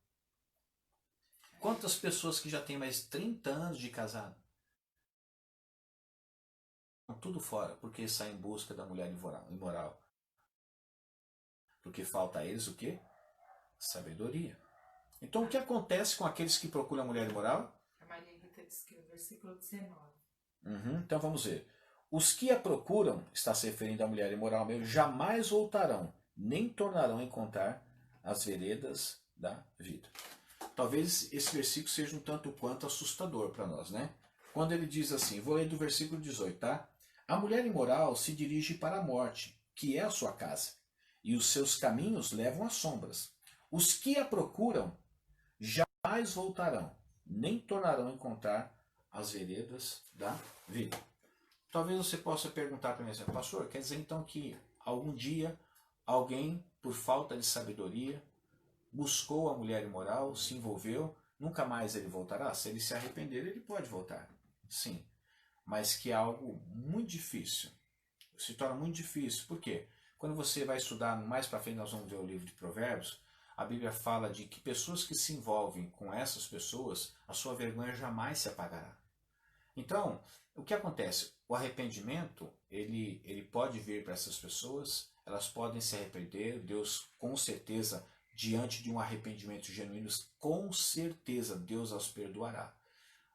Quantas pessoas que já têm mais de 30 anos de casado estão tudo fora porque saem em busca da mulher imoral? Porque falta a eles o quê? Sabedoria. Então, o que acontece com aqueles que procuram a mulher imoral? A Maria Rita diz que o versículo 19. Então vamos ver. Os que a procuram, está se referindo à mulher imoral mesmo, jamais voltarão, nem tornarão a encontrar as veredas da vida. Talvez esse versículo seja um tanto quanto assustador para nós, né? Quando ele diz assim, vou ler do versículo 18, tá? A mulher imoral se dirige para a morte, que é a sua casa, e os seus caminhos levam às sombras. Os que a procuram jamais voltarão, nem tornarão a encontrar as veredas da vida. Talvez você possa perguntar para mim assim, pastor, quer dizer então que algum dia alguém, por falta de sabedoria, buscou a mulher imoral, se envolveu, nunca mais ele voltará? Se ele se arrepender, ele pode voltar. Sim, mas que é algo muito difícil. Se torna muito difícil. Por quê? Quando você vai estudar, mais para frente nós vamos ver o livro de Provérbios, a Bíblia fala de que pessoas que se envolvem com essas pessoas, a sua vergonha jamais se apagará. Então, o que acontece? O arrependimento, ele pode vir para essas pessoas, elas podem se arrepender, Deus com certeza, diante de um arrependimento genuíno, com certeza Deus as perdoará.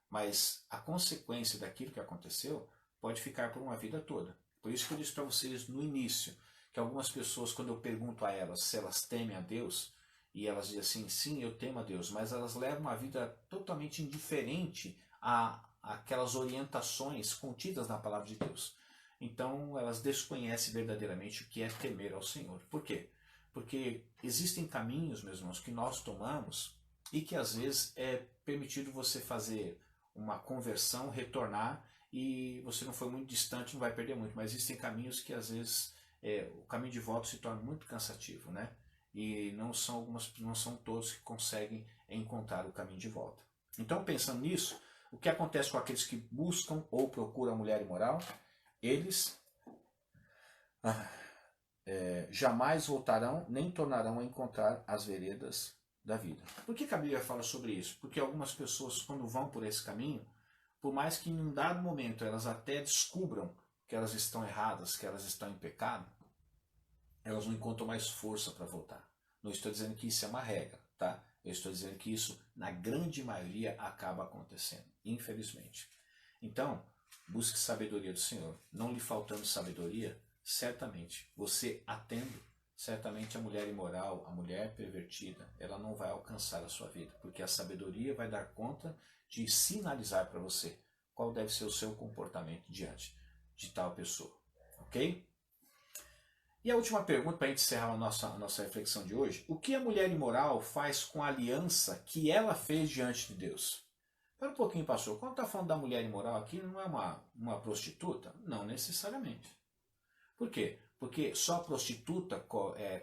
Mas a consequência daquilo que aconteceu pode ficar por uma vida toda. Por isso que eu disse para vocês no início, que algumas pessoas, quando eu pergunto a elas se elas temem a Deus, e elas dizem assim, sim, eu temo a Deus, mas elas levam uma vida totalmente indiferente a aquelas orientações contidas na palavra de Deus. Então elas desconhecem verdadeiramente o que é temer ao Senhor. Por quê? Porque existem caminhos, meus irmãos, que nós tomamos e que às vezes é permitido você fazer uma conversão, retornar, e você não foi muito distante, não vai perder muito, mas existem caminhos que às vezes o caminho de volta se torna muito cansativo, né? E não são todos que conseguem encontrar o caminho de volta. Então, pensando nisso, o que acontece com aqueles que buscam ou procuram a mulher imoral? Eles jamais voltarão, nem tornarão a encontrar as veredas da vida. Por que a Bíblia fala sobre isso? Porque algumas pessoas, quando vão por esse caminho, por mais que em um dado momento elas até descubram que elas estão erradas, que elas estão em pecado, elas não encontram mais força para voltar. Não estou dizendo que isso é uma regra, tá? Eu estou dizendo que isso, na grande maioria, acaba acontecendo, infelizmente. Então, busque sabedoria do Senhor. Não lhe faltando sabedoria, certamente, você atendo, certamente a mulher imoral, a mulher pervertida, ela não vai alcançar a sua vida, porque a sabedoria vai dar conta de sinalizar para você qual deve ser o seu comportamento diante de tal pessoa, ok? E a última pergunta, para a gente encerrar a nossa reflexão de hoje: o que a mulher imoral faz com a aliança que ela fez diante de Deus? Espera um pouquinho, pastor. Quando está falando da mulher imoral aqui, não é uma prostituta? Não necessariamente. Por quê? Porque só a prostituta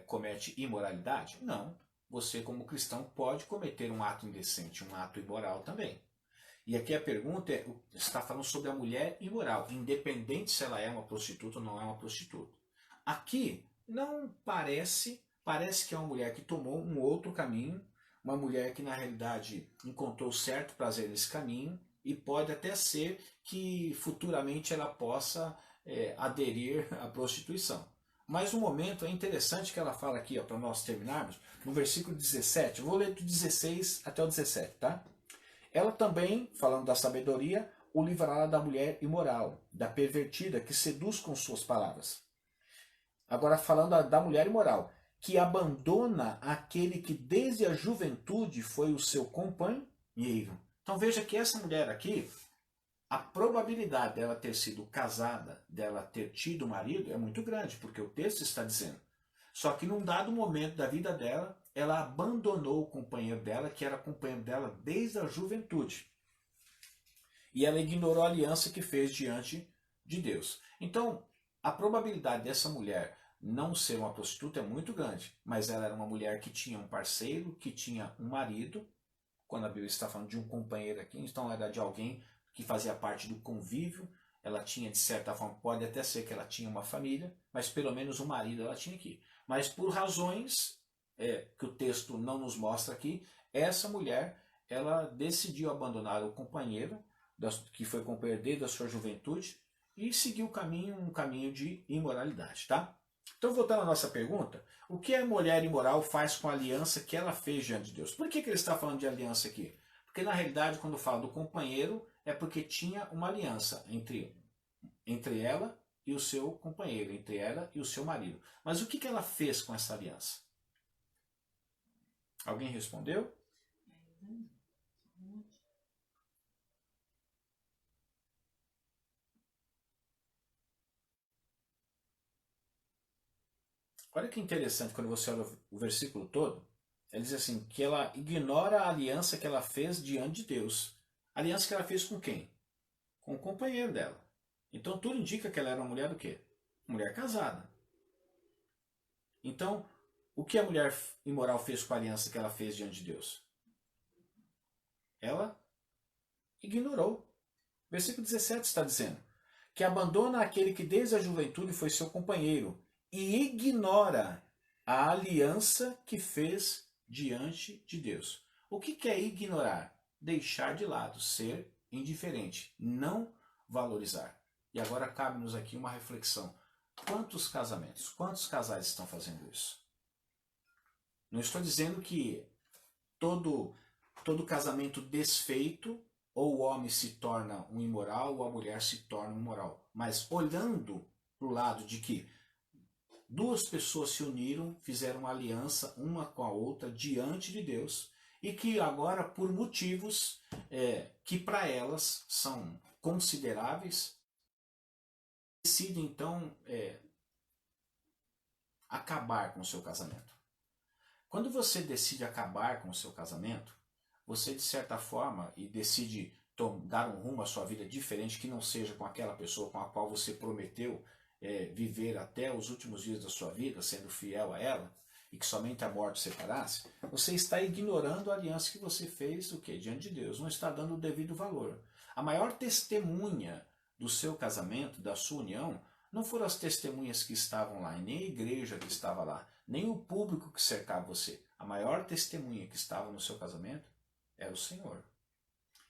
comete imoralidade? Não. Você, como cristão, pode cometer um ato indecente, um ato imoral também. E aqui a pergunta é: está falando sobre a mulher imoral, independente se ela é uma prostituta ou não é uma prostituta. Aqui não parece que é uma mulher que tomou um outro caminho, uma mulher que na realidade encontrou certo prazer nesse caminho, e pode até ser que futuramente ela possa aderir à prostituição. Mas no momento é interessante que ela fala aqui, para nós terminarmos, no versículo 17, eu vou ler do 16 até o 17, tá? Ela também, falando da sabedoria, o livrará da mulher imoral, da pervertida que seduz com suas palavras. Agora falando da mulher imoral, que abandona aquele que desde a juventude foi o seu companheiro. Então veja que essa mulher aqui, a probabilidade dela ter sido casada, dela ter tido marido, é muito grande, porque o texto está dizendo. Só que num dado momento da vida dela, ela abandonou o companheiro dela, que era companheiro dela desde a juventude. E ela ignorou a aliança que fez diante de Deus. Então, a probabilidade dessa mulher não ser uma prostituta é muito grande, mas ela era uma mulher que tinha um parceiro, que tinha um marido, quando a Bíblia está falando de um companheiro aqui, então era de alguém que fazia parte do convívio, ela tinha de certa forma, pode até ser que ela tinha uma família, mas pelo menos um marido ela tinha aqui. Mas por razões que o texto não nos mostra aqui, essa mulher, ela decidiu abandonar o companheiro, que foi companheiro desde a sua juventude, e seguiu um caminho de imoralidade, tá? Então, voltando à nossa pergunta, o que a mulher imoral faz com a aliança que ela fez diante de Deus? Por que ele está falando de aliança aqui? Porque, na realidade, quando fala do companheiro, é porque tinha uma aliança entre ela e o seu companheiro, entre ela e o seu marido. Mas o que ela fez com essa aliança? Alguém respondeu? Olha que interessante quando você olha o versículo todo. Ele diz assim, que ela ignora a aliança que ela fez diante de Deus. A aliança que ela fez com quem? Com o companheiro dela. Então tudo indica que ela era uma mulher do quê? Mulher casada. Então, o que a mulher imoral fez com a aliança que ela fez diante de Deus? Ela ignorou. Versículo 17 está dizendo que abandona aquele que desde a juventude foi seu companheiro e ignora a aliança que fez diante de Deus. O que é ignorar? Deixar de lado, ser indiferente, não valorizar. E agora cabe-nos aqui uma reflexão. Quantos casamentos, quantos casais estão fazendo isso? Não estou dizendo que todo casamento desfeito, ou o homem se torna um imoral, ou a mulher se torna um imoral. Mas olhando para o lado de que duas pessoas se uniram, fizeram uma aliança uma com a outra diante de Deus, e que agora, por motivos que para elas são consideráveis, decidem então acabar com o seu casamento. Quando você decide acabar com o seu casamento, você de certa forma e decide dar um rumo à sua vida diferente, que não seja com aquela pessoa com a qual você prometeu viver até os últimos dias da sua vida, sendo fiel a ela, e que somente a morte separasse, você está ignorando a aliança que você fez o quê? Diante de Deus, não está dando o devido valor. A maior testemunha do seu casamento, da sua união, não foram as testemunhas que estavam lá, e nem a igreja que estava lá, nem o público que cercava você. A maior testemunha que estava no seu casamento era o Senhor.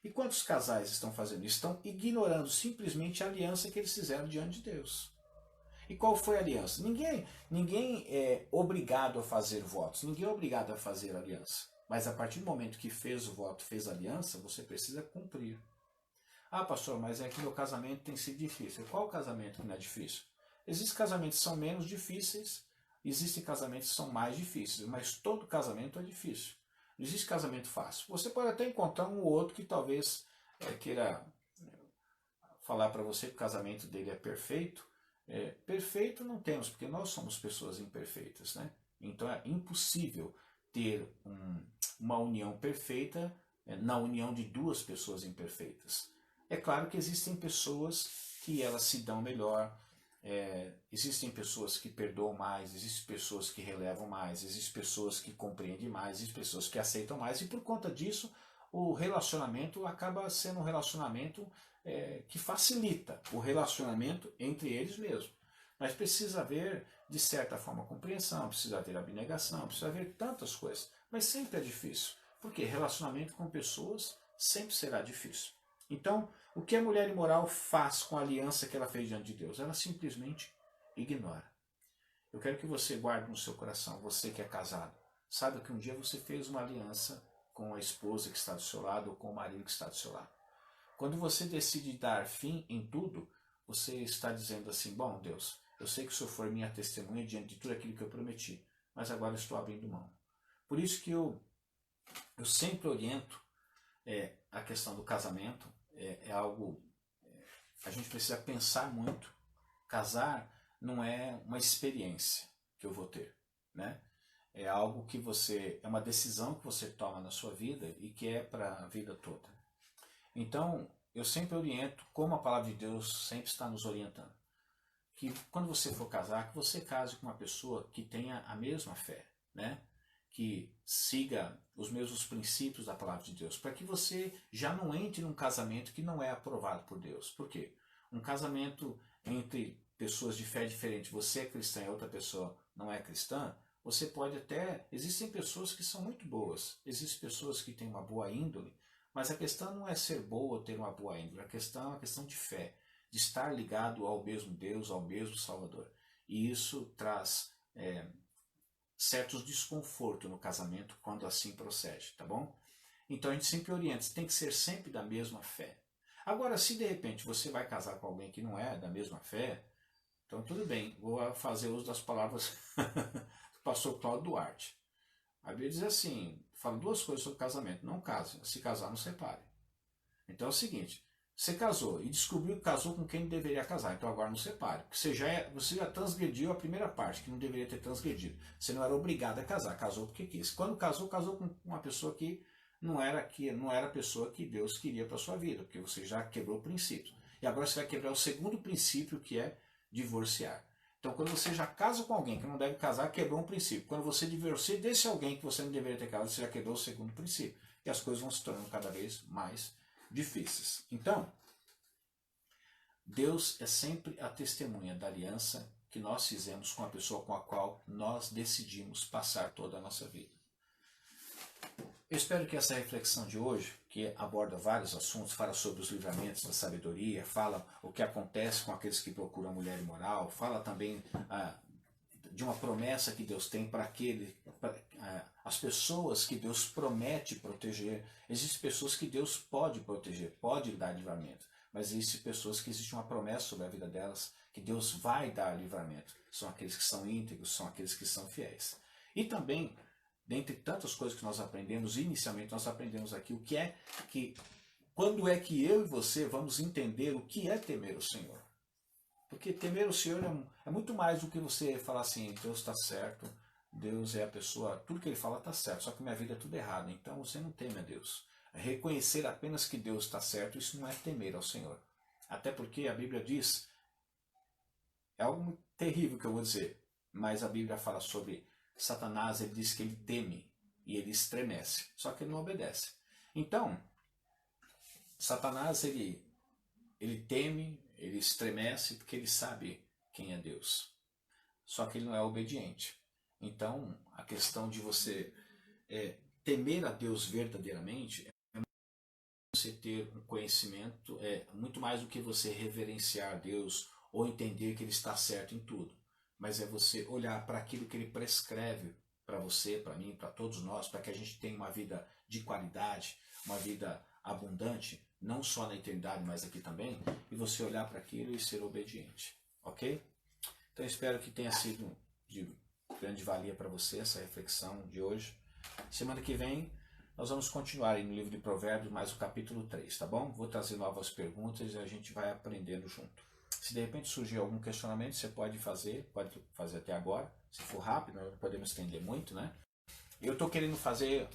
E quantos casais estão fazendo isso? Estão ignorando simplesmente a aliança que eles fizeram diante de Deus. E qual foi a aliança? Ninguém é obrigado a fazer votos, ninguém é obrigado a fazer aliança. Mas a partir do momento que fez o voto, fez a aliança, você precisa cumprir. Ah, pastor, mas é que meu casamento tem sido difícil. Qual casamento que não é difícil? Existem casamentos que são menos difíceis, existem casamentos que são mais difíceis, mas todo casamento é difícil. Não existe casamento fácil. Você pode até encontrar um ou outro que talvez queira falar para você que o casamento dele é perfeito, Perfeito não temos, porque nós somos pessoas imperfeitas, né? Então é impossível ter uma união perfeita na união de duas pessoas imperfeitas. É claro que existem pessoas que elas se dão melhor, existem pessoas que perdoam mais, existem pessoas que relevam mais, existem pessoas que compreendem mais, existem pessoas que aceitam mais, e por conta disso o relacionamento acaba sendo um relacionamento que facilita o relacionamento entre eles mesmos. Mas precisa haver, de certa forma, compreensão, precisa haver abnegação, precisa haver tantas coisas. Mas sempre é difícil, porque relacionamento com pessoas sempre será difícil. Então, o que a mulher imoral faz com a aliança que ela fez diante de Deus? Ela simplesmente ignora. Eu quero que você guarde no seu coração, você que é casado, saiba que um dia você fez uma aliança com a esposa que está do seu lado ou com o marido que está do seu lado. Quando você decide dar fim em tudo, você está dizendo assim, bom Deus, eu sei que o Senhor foi minha testemunha diante de tudo aquilo que eu prometi, mas agora eu estou abrindo mão. Por isso que eu sempre oriento a questão do casamento, é algo, a gente precisa pensar muito. Casar não é uma experiência que eu vou ter, né? É algo que é uma decisão que você toma na sua vida e que é para a vida toda. Então, eu sempre oriento, como a palavra de Deus sempre está nos orientando, que quando você for casar, que você case com uma pessoa que tenha a mesma fé, né? Que siga os mesmos princípios da palavra de Deus, para que você já não entre num casamento que não é aprovado por Deus. Por quê? Um casamento entre pessoas de fé diferente, você é cristã e outra pessoa não é cristã, você pode até... Existem pessoas que são muito boas, existem pessoas que têm uma boa índole, mas a questão não é ser boa ou ter uma boa índole, a questão é uma questão de fé, de estar ligado ao mesmo Deus, ao mesmo Salvador. E isso traz certos desconfortos no casamento quando assim procede, tá bom? Então a gente sempre orienta, tem que ser sempre da mesma fé. Agora, se de repente você vai casar com alguém que não é da mesma fé, então tudo bem, vou fazer uso das palavras do pastor Cláudio Duarte. A Bíblia diz assim, fala duas coisas sobre casamento, não case, se casar não separe. Então é o seguinte, você casou e descobriu que casou com quem deveria casar, então agora não separe, porque você já transgrediu a primeira parte, que não deveria ter transgredido. Você não era obrigado a casar, casou porque quis. Quando casou, casou com uma pessoa que não era a pessoa que Deus queria para a sua vida, porque você já quebrou o princípio. E agora você vai quebrar o segundo princípio, que é divorciar. Então, quando você já casa com alguém que não deve casar, quebrou um princípio. Quando você divorcia desse alguém que você não deveria ter casado, você já quebrou o segundo princípio. E as coisas vão se tornando cada vez mais difíceis. Então, Deus é sempre a testemunha da aliança que nós fizemos com a pessoa com a qual nós decidimos passar toda a nossa vida. Eu espero que essa reflexão de hoje, que aborda vários assuntos, fala sobre os livramentos da sabedoria, fala o que acontece com aqueles que procuram a mulher imoral, fala também de uma promessa que Deus tem para as pessoas que Deus promete proteger. Existem pessoas que Deus pode proteger, pode dar livramento, mas existem pessoas que existe uma promessa sobre a vida delas, que Deus vai dar livramento. São aqueles que são íntegros, são aqueles que são fiéis. E também, dentre tantas coisas que nós aprendemos, inicialmente nós aprendemos aqui quando é que eu e você vamos entender o que é temer o Senhor. Porque temer o Senhor é muito mais do que você falar assim, Deus está certo, Deus é a pessoa, tudo que Ele fala está certo, só que minha vida é tudo errado, então você não teme a Deus. Reconhecer apenas que Deus está certo, isso não é temer ao Senhor. Até porque a Bíblia diz, é algo terrível que eu vou dizer, mas a Bíblia fala sobre Satanás, ele diz que ele teme e ele estremece, só que ele não obedece. Então, Satanás, ele teme, ele estremece porque ele sabe quem é Deus. Só que ele não é obediente. Então, a questão de você temer a Deus verdadeiramente é você ter um conhecimento, muito mais do que você reverenciar a Deus ou entender que Ele está certo em tudo. Mas é você olhar para aquilo que Ele prescreve para você, para mim, para todos nós, para que a gente tenha uma vida de qualidade, uma vida abundante, não só na eternidade, mas aqui também, e você olhar para aquilo e ser obediente, ok? Então espero que tenha sido de grande valia para você essa reflexão de hoje. Semana que vem nós vamos continuar aí no livro de Provérbios, mais o capítulo 3, tá bom? Vou trazer novas perguntas e a gente vai aprendendo junto. Se de repente surgir algum questionamento, você pode fazer até agora. Se for rápido, não podemos estender muito, né? Eu estou querendo fazer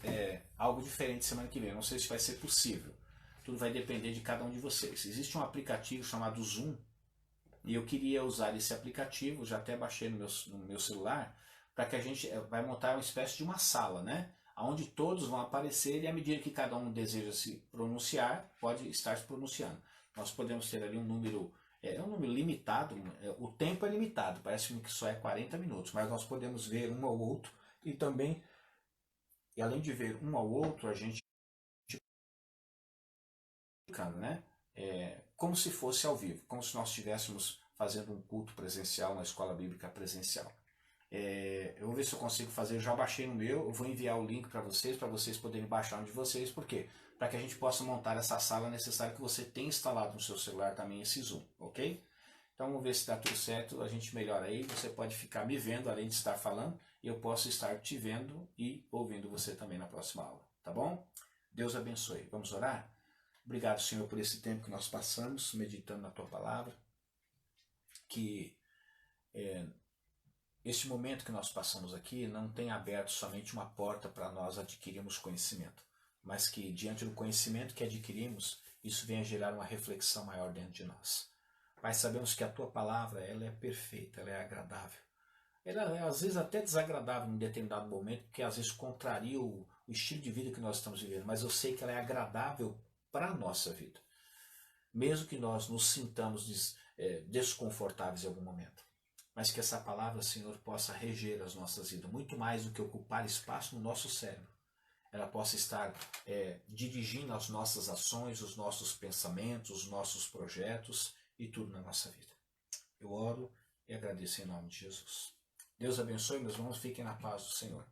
algo diferente semana que vem. Não sei se vai ser possível. Tudo vai depender de cada um de vocês. Existe um aplicativo chamado Zoom. E eu queria usar esse aplicativo, já até baixei no meu celular, para que a gente vai montar uma espécie de uma sala, né? Onde todos vão aparecer e à medida que cada um deseja se pronunciar, pode estar se pronunciando. Nós podemos ter ali um número limitado, o tempo é limitado, parece que só é 40 minutos, mas nós podemos ver um ao outro e também, e além de ver um ao outro, a gente né? Como se fosse ao vivo, como se nós estivéssemos fazendo um culto presencial na escola bíblica presencial. Eu vou ver se eu consigo fazer, eu já baixei no meu, eu vou enviar o link para vocês poderem baixar um de vocês, por quê? Para que a gente possa montar essa sala, é necessário que você tenha instalado no seu celular também esse Zoom, ok? Então vamos ver se dá tudo certo, a gente melhora aí, você pode ficar me vendo além de estar falando, e eu posso estar te vendo e ouvindo você também na próxima aula, tá bom? Deus abençoe. Vamos orar? Obrigado, Senhor, por esse tempo que nós passamos meditando na Tua Palavra, que este momento que nós passamos aqui não tenha aberto somente uma porta para nós adquirirmos conhecimento, mas que diante do conhecimento que adquirimos, isso venha gerar uma reflexão maior dentro de nós. Pai, sabemos que a Tua Palavra ela é perfeita, ela é agradável. Ela é às vezes até desagradável em determinado momento, porque às vezes contraria o estilo de vida que nós estamos vivendo, mas eu sei que ela é agradável para a nossa vida, mesmo que nós nos sintamos desconfortáveis em algum momento, mas que essa palavra, Senhor, possa reger as nossas vidas, muito mais do que ocupar espaço no nosso cérebro, ela possa estar dirigindo as nossas ações, os nossos pensamentos, os nossos projetos e tudo na nossa vida. Eu oro e agradeço em nome de Jesus. Deus abençoe, meus irmãos, fiquem na paz do Senhor.